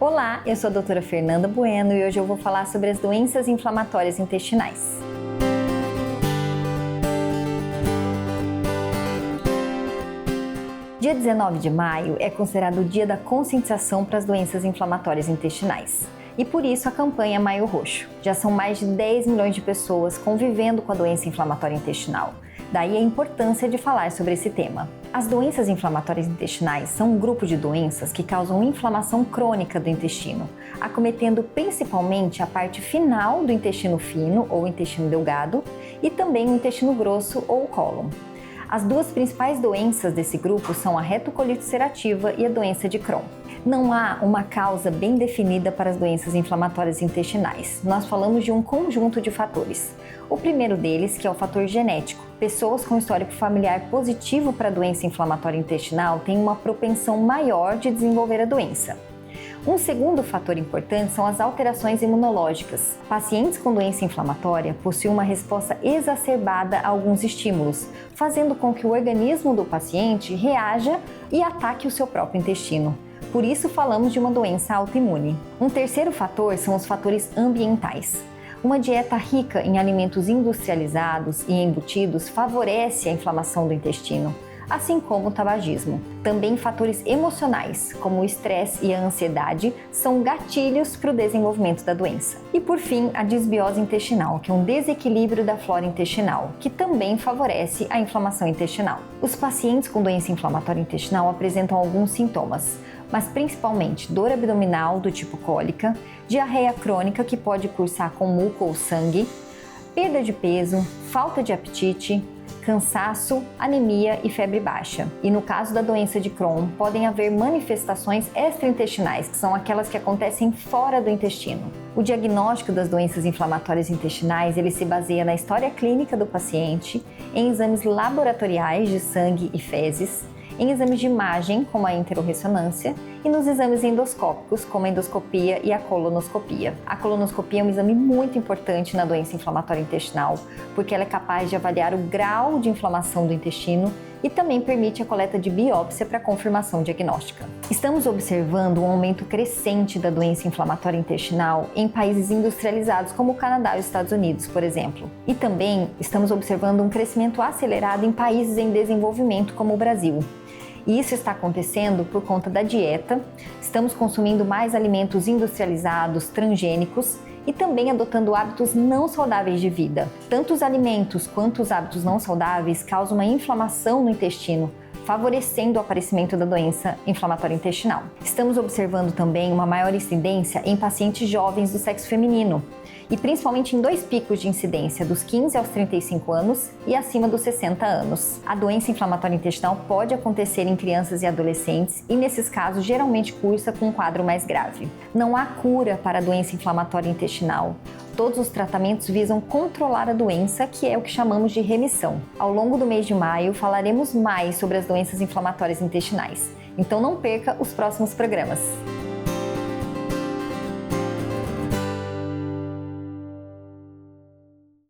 Olá, eu sou a doutora Fernanda Bueno e hoje eu vou falar sobre as doenças inflamatórias intestinais. Dia 19 de maio é considerado o dia da conscientização para as doenças inflamatórias intestinais. E por isso a campanha Maio Roxo. Já são mais de 10 milhões de pessoas convivendo com a doença inflamatória intestinal. Daí a importância de falar sobre esse tema. As doenças inflamatórias intestinais são um grupo de doenças que causam inflamação crônica do intestino, acometendo principalmente a parte final do intestino fino ou intestino delgado e também o intestino grosso ou o cólon. As duas principais doenças desse grupo são a retocolite ulcerativa e a doença de Crohn. Não há uma causa bem definida para as doenças inflamatórias intestinais. Nós falamos de um conjunto de fatores. O primeiro deles, que é o fator genético. Pessoas com histórico familiar positivo para a doença inflamatória intestinal têm uma propensão maior de desenvolver a doença. Um segundo fator importante são as alterações imunológicas. Pacientes com doença inflamatória possuem uma resposta exacerbada a alguns estímulos, fazendo com que o organismo do paciente reaja e ataque o seu próprio intestino. Por isso falamos de uma doença autoimune. Um terceiro fator são os fatores ambientais. Uma dieta rica em alimentos industrializados e embutidos favorece a inflamação do intestino, assim como o tabagismo. Também fatores emocionais, como o estresse e a ansiedade, são gatilhos para o desenvolvimento da doença. E por fim, a disbiose intestinal, que é um desequilíbrio da flora intestinal, que também favorece a inflamação intestinal. Os pacientes com doença inflamatória intestinal apresentam alguns sintomas, mas principalmente dor abdominal do tipo cólica, diarreia crônica que pode cursar com muco ou sangue, perda de peso, falta de apetite, cansaço, anemia e febre baixa. E no caso da doença de Crohn, podem haver manifestações extraintestinais, que são aquelas que acontecem fora do intestino. O diagnóstico das doenças inflamatórias intestinais, ele se baseia na história clínica do paciente, em exames laboratoriais de sangue e fezes, em exames de imagem, como a enterorressonância, e nos exames endoscópicos, como a endoscopia e a colonoscopia. A colonoscopia é um exame muito importante na doença inflamatória intestinal, porque ela é capaz de avaliar o grau de inflamação do intestino e também permite a coleta de biópsia para confirmação diagnóstica. Estamos observando um aumento crescente da doença inflamatória intestinal em países industrializados como o Canadá e os Estados Unidos, por exemplo. E também estamos observando um crescimento acelerado em países em desenvolvimento como o Brasil. E isso está acontecendo por conta da dieta, estamos consumindo mais alimentos industrializados, transgênicos e também adotando hábitos não saudáveis de vida. Tanto os alimentos quanto os hábitos não saudáveis causam uma inflamação no intestino, favorecendo o aparecimento da doença inflamatória intestinal. Estamos observando também uma maior incidência em pacientes jovens do sexo feminino, e principalmente em dois picos de incidência, dos 15 aos 35 anos e acima dos 60 anos. A doença inflamatória intestinal pode acontecer em crianças e adolescentes e, nesses casos, geralmente cursa com um quadro mais grave. Não há cura para a doença inflamatória intestinal. Todos os tratamentos visam controlar a doença, que é o que chamamos de remissão. Ao longo do mês de maio, falaremos mais sobre as doenças inflamatórias intestinais. Então não perca os próximos programas.